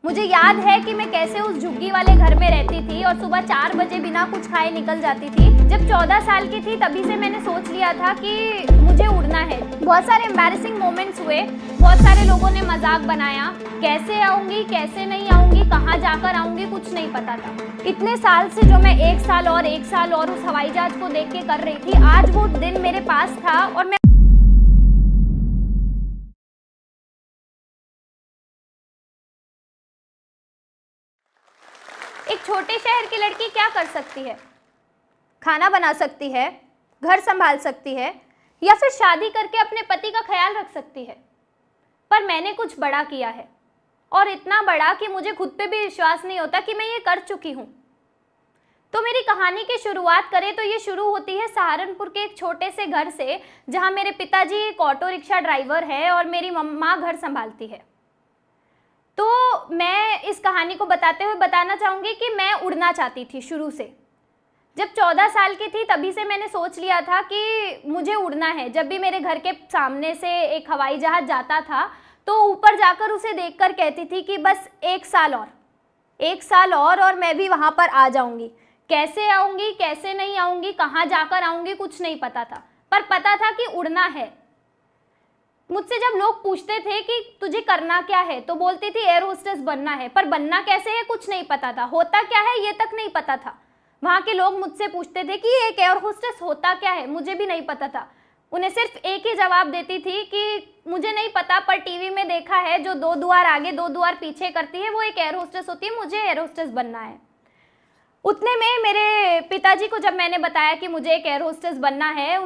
मुझे याद है कि मैं कैसे उस झुग्गी वाले घर में रहती थी और सुबह 4 बजे बिना कुछ खाए निकल जाती थी। जब 14 साल की थी तभी से मैंने सोच लिया था कि मुझे उड़ना है। बहुत सारे एम्बैरेसिंग मोमेंट्स हुए, बहुत सारे लोगों ने मजाक बनाया, कैसे आऊंगी कैसे नहीं आऊंगी, कहाँ जाकर आऊंगी, कुछ नहीं पता था। इतने साल से जो मैं 1 साल और उस हवाई जहाज को देख के कर रही थी, आज वो दिन मेरे पास था और मैं एक छोटे शहर की लड़की क्या कर सकती है? खाना बना सकती है, घर संभाल सकती है या फिर शादी करके अपने पति का ख्याल रख सकती है। पर मैंने कुछ बड़ा किया है और इतना बड़ा कि मुझे खुद पे भी विश्वास नहीं होता कि मैं ये कर चुकी हूँ। तो मेरी कहानी की शुरुआत करें तो ये शुरू होती है सहारनपुर के एक छोटे से घर से, जहाँ मेरे पिताजी एक ऑटो रिक्शा ड्राइवर है और मेरी मम्मा घर संभालती है। तो मैं इस कहानी को बताते हुए बताना चाहूँगी कि मैं उड़ना चाहती थी शुरू से। जब 14 साल की थी तभी से मैंने सोच लिया था कि मुझे उड़ना है। जब भी मेरे घर के सामने से एक हवाई जहाज़ जाता था तो ऊपर जाकर उसे देखकर कहती थी कि बस 1 साल और मैं भी वहाँ पर आ जाऊँगी। कैसे आऊँगी कैसे नहीं आऊँगी, कहाँ जाकर आऊँगी, कुछ नहीं पता था, पर पता था कि उड़ना है। मुझसे जब लोग पूछते थे कि तुझे करना क्या है तो बोलती थी एयर होस्टेस बनना है, पर बनना कैसे है कुछ नहीं पता था, होता क्या है ये तक नहीं पता था। वहाँ के लोग मुझसे पूछते थे कि एक एयर होस्टेस होता क्या है, मुझे भी नहीं पता था। उन्हें सिर्फ एक ही जवाब देती थी कि मुझे नहीं पता, पर टीवी में देखा है जो 2 द्वार आगे 2 द्वार पीछे करती है वो एक एयर होस्टेस होती है, मुझे एयर होस्टेस बनना है। उतने में मेरे पिताजी को जब मैंने बताया कि मुझे एक एयर होस्टेस बनना है,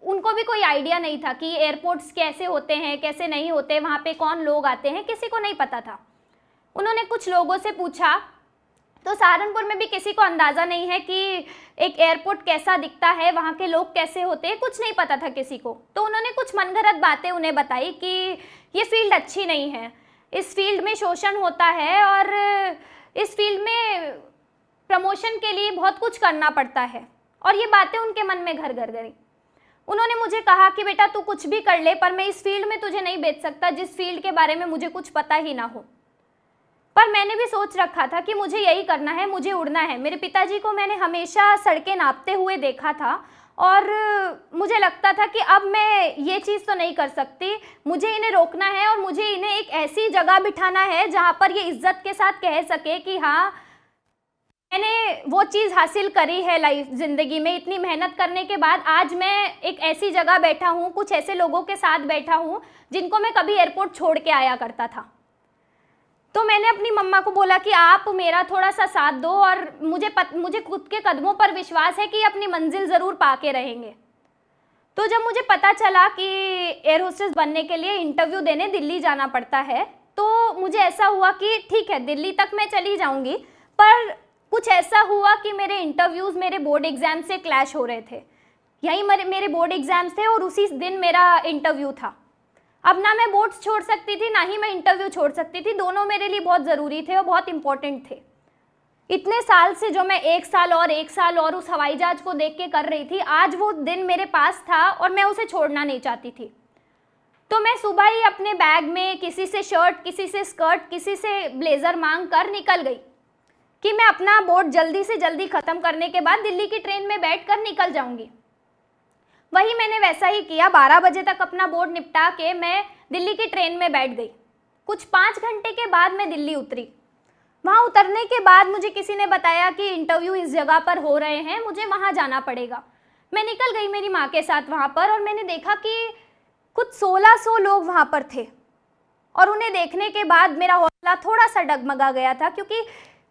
उनको भी कोई आइडिया नहीं था कि एयरपोर्ट्स कैसे होते हैं कैसे नहीं होते, वहाँ पे कौन लोग आते हैं, किसी को नहीं पता था। उन्होंने कुछ लोगों से पूछा तो सहारनपुर में भी किसी को अंदाज़ा नहीं है कि एक एयरपोर्ट कैसा दिखता है, वहाँ के लोग कैसे होते हैं, कुछ नहीं पता था किसी को। तो उन्होंने कुछ मनगढ़ंत बातें उन्हें बताई कि ये फील्ड अच्छी नहीं है, इस फील्ड में शोषण होता है और इस फील्ड में प्रमोशन के लिए बहुत कुछ करना पड़ता है, और ये बातें उनके मन में घर घर गई। उन्होंने मुझे कहा कि बेटा तू कुछ भी कर ले, पर मैं इस फील्ड में तुझे नहीं भेज सकता जिस फील्ड के बारे में मुझे कुछ पता ही ना हो। पर मैंने भी सोच रखा था कि मुझे यही करना है, मुझे उड़ना है। मेरे पिताजी को मैंने हमेशा सड़कें नापते हुए देखा था और मुझे लगता था कि अब मैं ये चीज़ तो नहीं कर सकती, मुझे इन्हें रोकना है और मुझे इन्हें एक ऐसी जगह बिठाना है जहाँ पर ये इज्जत के साथ कह सके कि हाँ मैंने वो चीज़ हासिल करी है लाइफ ज़िंदगी में। इतनी मेहनत करने के बाद आज मैं एक ऐसी जगह बैठा हूँ, कुछ ऐसे लोगों के साथ बैठा हूँ जिनको मैं कभी एयरपोर्ट छोड़ के आया करता था। तो मैंने अपनी मम्मा को बोला कि आप मेरा थोड़ा सा साथ दो और मुझे खुद के कदमों पर विश्वास है कि अपनी मंजिल ज़रूर पा के रहेंगे। तो जब मुझे पता चला कि एयर होस्टेस बनने के लिए इंटरव्यू देने दिल्ली जाना पड़ता है, तो मुझे ऐसा हुआ कि ठीक है दिल्ली तक मैं चली जाऊँगी, पर कुछ ऐसा हुआ कि मेरे इंटरव्यूज़ मेरे बोर्ड एग्ज़ाम से क्लैश हो रहे थे। यहीं मेरे बोर्ड एग्ज़ाम्स थे और उसी दिन मेरा इंटरव्यू था। अब ना मैं बोर्ड्स छोड़ सकती थी ना ही मैं इंटरव्यू छोड़ सकती थी, दोनों मेरे लिए बहुत ज़रूरी थे और बहुत इंपॉर्टेंट थे। इतने साल से जो मैं 1 साल और उस हवाई जहाज़ को देख के कर रही थी, आज वो दिन मेरे पास था और मैं उसे छोड़ना नहीं चाहती थी। तो मैं सुबह ही अपने बैग में किसी से शर्ट, किसी से स्कर्ट, किसी से ब्लेज़र मांग कर निकल गई कि मैं अपना बोर्ड जल्दी से जल्दी ख़त्म करने के बाद दिल्ली की ट्रेन में बैठकर निकल जाऊंगी। वही मैंने वैसा ही किया। 12 बजे तक अपना बोर्ड निपटा के मैं दिल्ली की ट्रेन में बैठ गई। कुछ 5 घंटे के बाद मैं दिल्ली उतरी। वहाँ उतरने के बाद मुझे किसी ने बताया कि इंटरव्यू इस जगह पर हो रहे हैं, मुझे वहाँ जाना पड़ेगा। मैं निकल गई मेरी माँ के साथ वहाँ पर और मैंने देखा कि कुछ 1600 लोग वहाँ पर थे और उन्हें देखने के बाद मेरा हौसला थोड़ा सा डगमगा गया था, क्योंकि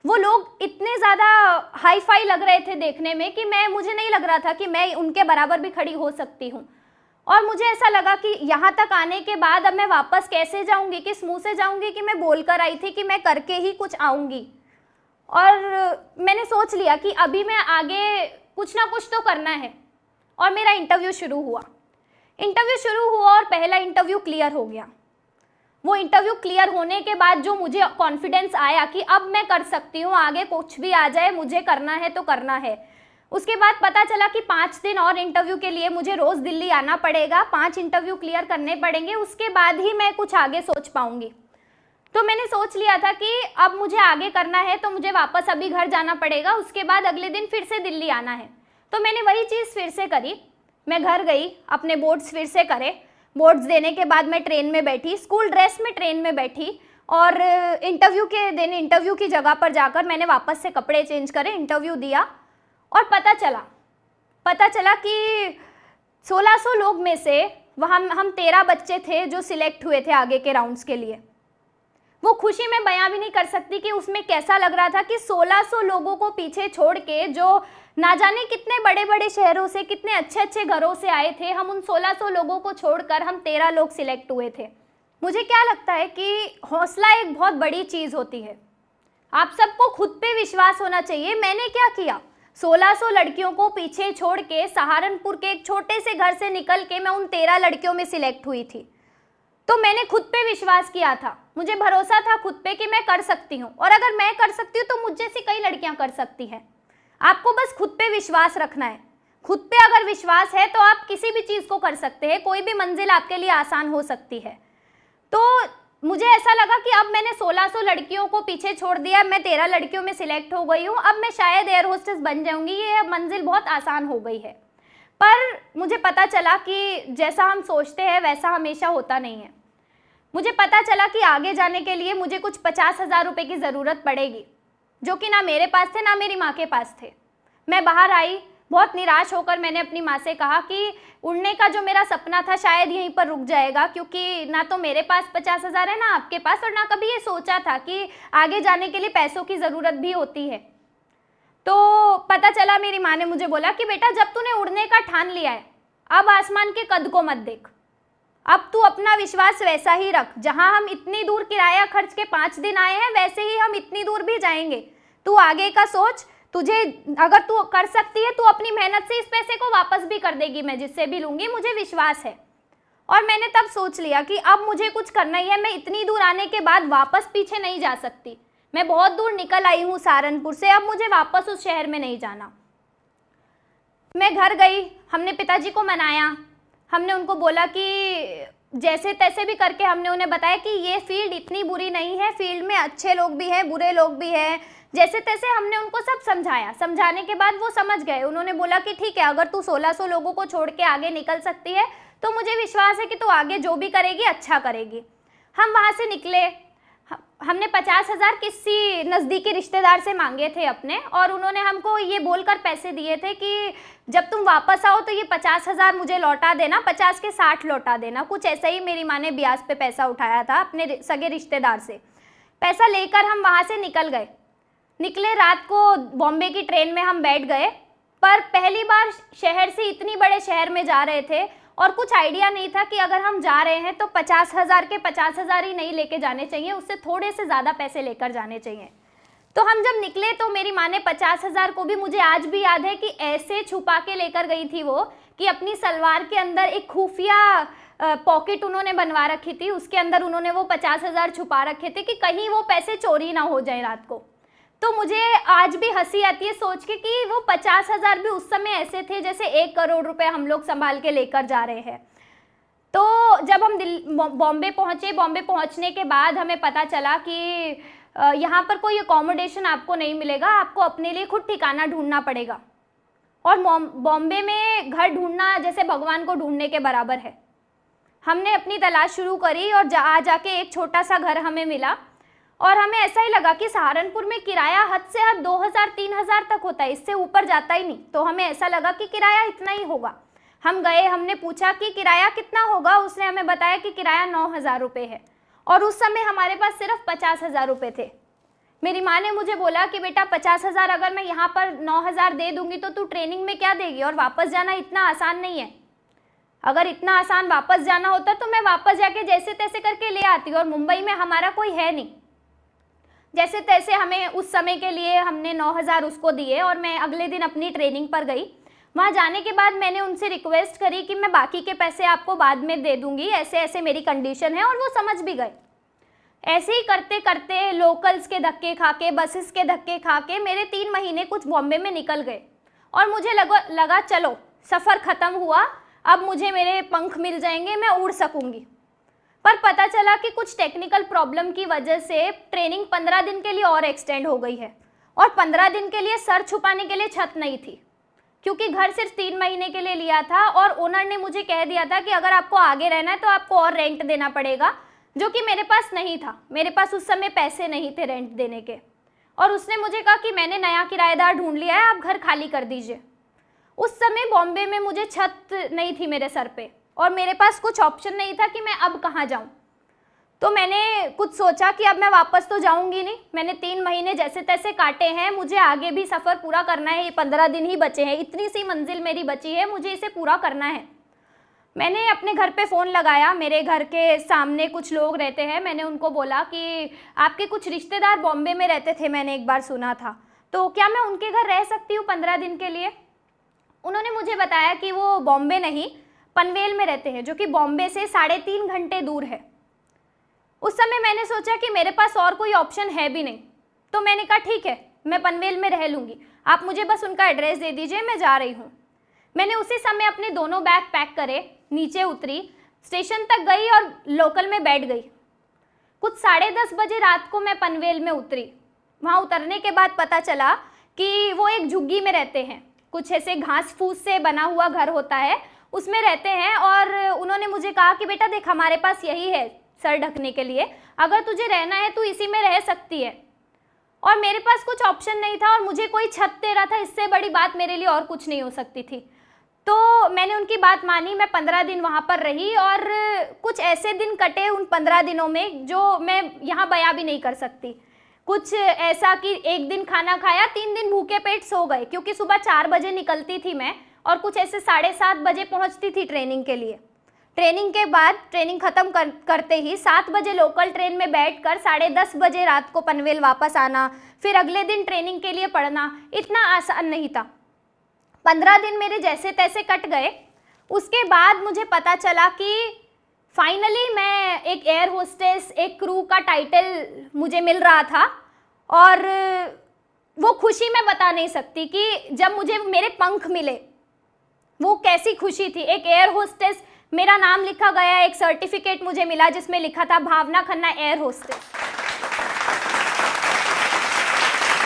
वो लोग इतने ज़्यादा हाई फाई लग रहे थे देखने में कि मुझे नहीं लग रहा था कि मैं उनके बराबर भी खड़ी हो सकती हूँ। और मुझे ऐसा लगा कि यहाँ तक आने के बाद अब मैं वापस कैसे जाऊँगी, किस मुंह से जाऊँगी कि मैं बोल कर आई थी कि मैं करके ही कुछ आऊँगी। और मैंने सोच लिया कि अभी मैं आगे कुछ ना कुछ तो करना है और मेरा इंटरव्यू शुरू हुआ और पहला इंटरव्यू क्लियर हो गया। वो इंटरव्यू क्लियर होने के बाद जो मुझे कॉन्फिडेंस आया कि अब मैं कर सकती हूँ, आगे कुछ भी आ जाए मुझे करना है तो करना है। उसके बाद पता चला कि 5 दिन और इंटरव्यू के लिए मुझे रोज़ दिल्ली आना पड़ेगा, 5 इंटरव्यू क्लियर करने पड़ेंगे, उसके बाद ही मैं कुछ आगे सोच पाऊँगी। तो मैंने सोच लिया था कि अब मुझे आगे करना है तो मुझे वापस अभी घर जाना पड़ेगा, उसके बाद अगले दिन फिर से दिल्ली आना है। तो मैंने वही चीज़ फिर से करी। मैं घर गई, अपने बोर्ड्स फिर से करे। बोर्ड्स देने के बाद मैं ट्रेन में बैठी, स्कूल ड्रेस में ट्रेन में बैठी, और इंटरव्यू के दिन इंटरव्यू की जगह पर जाकर मैंने वापस से कपड़े चेंज करे, इंटरव्यू दिया। और पता चला कि 1600 लोग में से वहाँ हम 13 बच्चे थे जो सिलेक्ट हुए थे आगे के राउंड्स के लिए। वो खुशी मैं बयां भी नहीं कर सकती कि उसमें कैसा लग रहा था कि 1600 लोगों को पीछे छोड़ के, जो ना जाने कितने बड़े बड़े शहरों से, कितने अच्छे अच्छे घरों से आए थे, हम उन 1600 लोगों को छोड़कर हम 13 लोग सिलेक्ट हुए थे। मुझे क्या लगता है कि हौसला एक बहुत बड़ी चीज़ होती है। आप सबको खुद पे विश्वास होना चाहिए। मैंने क्या किया, 1600 लड़कियों को पीछे छोड़ के सहारनपुर के एक छोटे से घर से निकल के मैं उन 13 लड़कियों में सिलेक्ट हुई थी। तो मैंने खुद पे विश्वास किया था, मुझे भरोसा था खुद पे कि मैं कर सकती हूँ, और अगर मैं कर सकती हूँ तो मुझे से कई लड़कियाँ कर सकती हैं। आपको बस खुद पे विश्वास रखना है। खुद पे अगर विश्वास है तो आप किसी भी चीज़ को कर सकते हैं, कोई भी मंजिल आपके लिए आसान हो सकती है। तो मुझे ऐसा लगा कि अब मैंने 1600 लड़कियों को पीछे छोड़ दिया, मैं 13 लड़कियों में सिलेक्ट हो गई हूँ, अब मैं शायद एयर होस्टेस बन जाऊँगी, ये मंजिल बहुत आसान हो गई है। पर मुझे पता चला कि जैसा हम सोचते हैं वैसा हमेशा होता नहीं है। मुझे पता चला कि आगे जाने के लिए मुझे कुछ 50,000 रुपये की ज़रूरत पड़ेगी, जो कि ना मेरे पास थे ना मेरी माँ के पास थे। मैं बाहर आई, बहुत निराश होकर मैंने अपनी माँ से कहा कि उड़ने का जो मेरा सपना था शायद यहीं पर रुक जाएगा, क्योंकि ना तो मेरे पास 50,000 है ना आपके पास, और ना कभी ये सोचा था कि आगे जाने के लिए पैसों की ज़रूरत भी होती है। तो पता चला, मेरी माँ ने मुझे बोला कि बेटा जब तूने उड़ने का ठान लिया है, अब आसमान के कद को मत देख, अब तू अपना विश्वास वैसा ही रख। जहां हम इतनी दूर किराया खर्च के 5 दिन आए हैं, वैसे ही हम इतनी दूर भी जाएंगे। तू आगे का सोच, तुझे अगर तू कर सकती है, तू अपनी मेहनत से इस पैसे को वापस भी कर देगी, मैं जिससे भी लूँगी, मुझे विश्वास है। और मैंने तब सोच लिया कि अब मुझे कुछ करना ही है, मैं इतनी दूर आने के बाद वापस पीछे नहीं जा सकती। मैं बहुत दूर निकल आई हूँ सहारनपुर से, अब मुझे वापस उस शहर में नहीं जाना। मैं घर गई, हमने पिताजी को मनाया, हमने उनको बोला कि जैसे तैसे भी करके हमने उन्हें बताया कि ये फील्ड इतनी बुरी नहीं है, फील्ड में अच्छे लोग भी हैं, बुरे लोग भी हैं। जैसे तैसे हमने उनको सब समझाया। समझाने के बाद वो समझ गए। उन्होंने बोला कि ठीक है, अगर तू 1600 लोगों को छोड़ के आगे निकल सकती है तो मुझे विश्वास है कि तू आगे जो भी करेगी अच्छा करेगी। हम वहाँ से निकले। हमने 50,000 किसी नज़दीकी रिश्तेदार से मांगे थे अपने, और उन्होंने हमको ये बोलकर पैसे दिए थे कि जब तुम वापस आओ तो ये 50,000 मुझे लौटा देना, 50 के 60 लौटा देना। कुछ ऐसा ही मेरी माँ ने ब्याज पे पैसा उठाया था अपने सगे रिश्तेदार से। पैसा लेकर हम वहाँ से निकले। रात को बॉम्बे की ट्रेन में हम बैठ गए, पर पहली बार शहर से इतनी बड़े शहर में जा रहे थे और कुछ आइडिया नहीं था कि अगर हम जा रहे हैं तो 50,000 के 50,000 ही नहीं लेके जाने चाहिए, उससे थोड़े से ज़्यादा पैसे लेकर जाने चाहिए। तो हम जब निकले तो मेरी माँ ने 50,000 को भी, मुझे आज भी याद है कि ऐसे छुपा के लेकर गई थी वो, कि अपनी सलवार के अंदर एक खुफिया पॉकेट उन्होंने बनवा रखी थी, उसके अंदर उन्होंने वो 50,000 छुपा रखे थे कि कहीं वो पैसे चोरी ना हो जाए रात को। तो मुझे आज भी हंसी आती है सोच के कि वो 50,000 भी उस समय ऐसे थे जैसे 1 करोड़ रुपए हम लोग संभाल के लेकर जा रहे हैं। तो जब हम बॉम्बे पहुँचे, बॉम्बे पहुँचने के बाद हमें पता चला कि यहाँ पर कोई अकोमोडेशन आपको नहीं मिलेगा, आपको अपने लिए खुद ठिकाना ढूंढना पड़ेगा। और बॉम्बे में घर ढूंढना जैसे भगवान को ढूंढने के बराबर है। हमने अपनी तलाश शुरू करी और जाके एक छोटा सा घर हमें मिला, और हमें ऐसा ही लगा कि सहारनपुर में किराया हद से हद 2,000-3,000 तक होता है, इससे ऊपर जाता ही नहीं। तो हमें ऐसा लगा कि किराया इतना ही होगा। हम गए, हमने पूछा कि किराया कितना होगा, उसने हमें बताया कि किराया 9,000 रुपये है, और उस समय हमारे पास सिर्फ 50,000 रुपये थे। मेरी माँ ने मुझे बोला कि बेटा 50,000 अगर मैं यहाँ पर 9,000 दे दूँगी तो तू ट्रेनिंग में क्या देगी, और वापस जाना इतना आसान नहीं है। अगर इतना आसान वापस जाना होता तो मैं वापस जाके जैसे तैसे करके ले आती, और मुंबई में हमारा कोई है नहीं। जैसे तैसे हमें उस समय के लिए हमने 9,000 उसको दिए, और मैं अगले दिन अपनी ट्रेनिंग पर गई। वहाँ जाने के बाद मैंने उनसे रिक्वेस्ट करी कि मैं बाकी के पैसे आपको बाद में दे दूँगी, ऐसे ऐसे मेरी कंडीशन है, और वो समझ भी गए। ऐसे ही करते करते लोकल्स के धक्के खा के, बसेस के धक्के खा के मेरे 3 महीने कुछ बॉम्बे में निकल गए, और मुझे लगा चलो सफ़र ख़त्म हुआ, अब मुझे मेरे पंख मिल जाएंगे, मैं उड़ सकूँगी। पर पता चला कि कुछ टेक्निकल प्रॉब्लम की वजह से ट्रेनिंग 15 दिन के लिए और एक्सटेंड हो गई है, और 15 दिन के लिए सर छुपाने के लिए छत नहीं थी, क्योंकि घर सिर्फ 3 महीने के लिए लिया था और ओनर ने मुझे कह दिया था कि अगर आपको आगे रहना है तो आपको और रेंट देना पड़ेगा, जो कि मेरे पास नहीं था। मेरे पास उस समय पैसे नहीं थे रेंट देने के, और उसने मुझे कहा कि मैंने नया किराएदार ढूंढ लिया है, आप घर खाली कर दीजिए। उस समय बॉम्बे में मुझे छत नहीं थी मेरे सर पे, और मेरे पास कुछ ऑप्शन नहीं था कि मैं अब कहाँ जाऊँ। तो मैंने कुछ सोचा कि अब मैं वापस तो जाऊंगी नहीं, मैंने 3 महीने जैसे तैसे काटे हैं, मुझे आगे भी सफ़र पूरा करना है, ये 15 दिन ही बचे हैं, इतनी सी मंजिल मेरी बची है, मुझे इसे पूरा करना है। मैंने अपने घर पे फ़ोन लगाया, मेरे घर के सामने कुछ लोग रहते हैं, मैंने उनको बोला कि आपके कुछ रिश्तेदार बॉम्बे में रहते थे, मैंने एक बार सुना था, तो क्या मैं उनके घर रह सकती हूँ 15 दिन के लिए। उन्होंने मुझे बताया कि वो बॉम्बे नहीं, पनवेल में रहते हैं, जो कि बॉम्बे से 3.5 घंटे दूर है। उस समय मैंने सोचा कि मेरे पास और कोई ऑप्शन है भी नहीं, तो मैंने कहा ठीक है, मैं पनवेल में रह लूँगी, आप मुझे बस उनका एड्रेस दे दीजिए, मैं जा रही हूँ। मैंने उसी समय अपने दोनों बैग पैक करे, नीचे उतरी, स्टेशन तक गई और लोकल में बैठ गई। कुछ 10:30 बजे रात को मैं पनवेल में उतरी। वहाँ उतरने के बाद पता चला कि वो एक झुग्गी में रहते हैं, कुछ ऐसे घास फूस से बना हुआ घर होता है, उसमें रहते हैं। और उन्होंने मुझे कहा कि बेटा देख, हमारे पास यही है सर ढकने के लिए, अगर तुझे रहना है तो इसी में रह सकती है। और मेरे पास कुछ ऑप्शन नहीं था और मुझे कोई छत दे रहा था, इससे बड़ी बात मेरे लिए और कुछ नहीं हो सकती थी। तो मैंने उनकी बात मानी, मैं 15 दिन वहाँ पर रही और कुछ ऐसे दिन कटे उन 15 दिनों में जो मैं यहाँ बयां भी नहीं कर सकती। कुछ ऐसा कि एक दिन खाना खाया, 3 दिन भूखे पेट सो गए, क्योंकि सुबह 4 बजे निकलती थी मैं और कुछ ऐसे 7:30 बजे पहुँचती थी ट्रेनिंग के लिए। ट्रेनिंग के बाद ट्रेनिंग ख़त्म करते ही 7 बजे लोकल ट्रेन में बैठकर 10:30 बजे रात को पनवेल वापस आना, फिर अगले दिन ट्रेनिंग के लिए पढ़ना, इतना आसान नहीं था। 15 दिन मेरे जैसे तैसे कट गए। उसके बाद मुझे पता चला कि फाइनली मैं एक एयर होस्टेस, एक क्रू का टाइटल मुझे मिल रहा था, और वो खुशी मैं बता नहीं सकती कि जब मुझे मेरे पंख मिले वो कैसी खुशी थी। एक एयर होस्टेस, मेरा नाम लिखा गया, एक सर्टिफिकेट मुझे मिला जिसमें लिखा था भावना खन्ना एयर होस्टेस।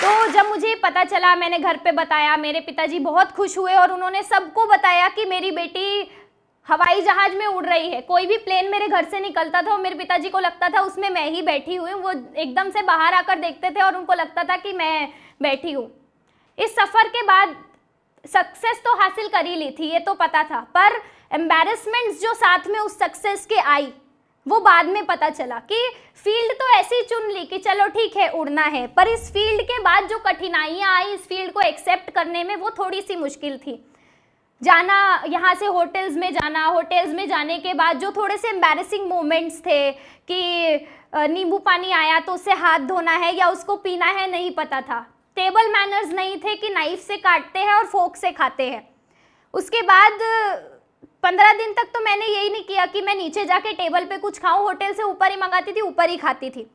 तो जब मुझे पता चला, मैंने घर पे बताया, मेरे पिताजी बहुत खुश हुए और उन्होंने सबको बताया कि मेरी बेटी हवाई जहाज में उड़ रही है। कोई भी प्लेन मेरे घर से निकलता था और मेरे पिताजी को लगता था उसमें मैं ही बैठी हुई हूँ। वो एकदम से बाहर आकर देखते थे और उनको लगता था कि मैं बैठी हूँ। इस सफ़र के बाद सक्सेस तो हासिल कर ही ली थी, ये तो पता था, पर एम्बैरेसमेंट्स जो साथ में उस सक्सेस के आई, वो बाद में पता चला कि फील्ड तो ऐसी चुन ली कि चलो ठीक है उड़ना है, पर इस फील्ड के बाद जो कठिनाइयाँ आई इस फील्ड को एक्सेप्ट करने में, वो थोड़ी सी मुश्किल थी। जाना, यहाँ से होटल्स में जाना, होटल्स में जाने के बाद जो थोड़े से एम्बैरेसिंग मोमेंट्स थे कि नींबू पानी आया तो उससे हाथ धोना है या उसको पीना है, नहीं पता था। टेबल मैनर्स नहीं थे कि नाइफ से काटते हैं और फोक से खाते हैं। उसके बाद 15 दिन तक तो मैंने यही नहीं किया कि मैं नीचे जाके टेबल पे कुछ खाऊं, होटल से ऊपर ही मंगाती थी, ऊपर ही खाती थी।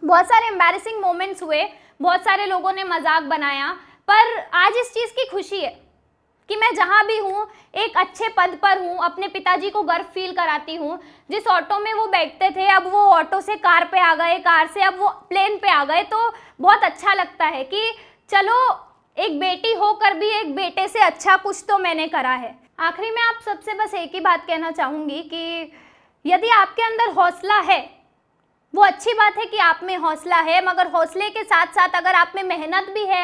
बहुत सारे एम्बैरेसिंग मोमेंट्स हुए, बहुत सारे लोगों ने मजाक बनाया, पर आज इस चीज़ की खुशी है कि मैं जहाँ भी हूँ एक अच्छे पद पर हूँ, अपने पिताजी को गर्व फील कराती हूँ। जिस ऑटो में वो बैठते थे अब वो ऑटो से कार पे आ गए, कार से अब वो प्लेन पे आ गए, तो बहुत अच्छा लगता है कि चलो एक बेटी होकर भी एक बेटे से अच्छा कुछ तो मैंने करा है। आखिरी में आप सबसे बस एक ही बात कहना चाहूँगी कि यदि आपके अंदर हौसला है, वो अच्छी बात है कि आप में हौसला है, मगर हौसले के साथ साथ अगर आप में मेहनत भी है,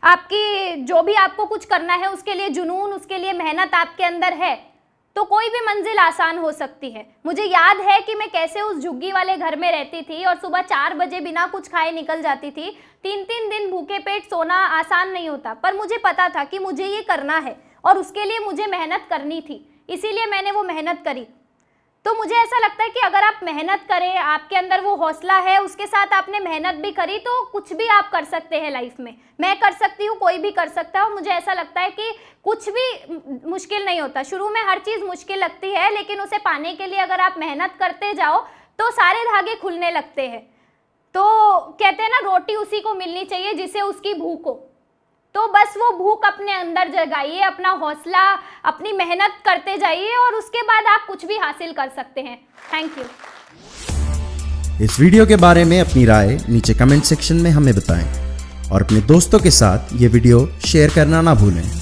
आपकी जो भी आपको कुछ करना है उसके लिए जुनून, उसके लिए मेहनत आपके अंदर है, तो कोई भी मंजिल आसान हो सकती है। मुझे याद है कि मैं कैसे उस झुग्गी वाले घर में रहती थी और सुबह 4 बजे बिना कुछ खाए निकल जाती थी। 3-3 दिन भूखे पेट सोना आसान नहीं होता, पर मुझे पता था कि मुझे ये करना है और उसके लिए मुझे मेहनत करनी थी, इसीलिए मैंने वो मेहनत करी। तो मुझे ऐसा लगता है कि अगर आप मेहनत करें, आपके अंदर वो हौसला है, उसके साथ आपने मेहनत भी करी, तो कुछ भी आप कर सकते हैं लाइफ में। मैं कर सकती हूँ, कोई भी कर सकता है। और मुझे ऐसा लगता है कि कुछ भी मुश्किल नहीं होता। शुरू में हर चीज़ मुश्किल लगती है, लेकिन उसे पाने के लिए अगर आप मेहनत करते जाओ तो सारे धागे खुलने लगते हैं। तो कहते हैं ना, रोटी उसी को मिलनी चाहिए जिसे उसकी भूख हो। तो बस वो भूख अपने अंदर जगाइए, अपना हौसला, अपनी मेहनत करते जाइए और उसके बाद आप कुछ भी हासिल कर सकते हैं। Thank you. इस वीडियो के बारे में अपनी राय नीचे कमेंट सेक्शन में हमें बताएं और अपने दोस्तों के साथ ये वीडियो शेयर करना ना भूलें।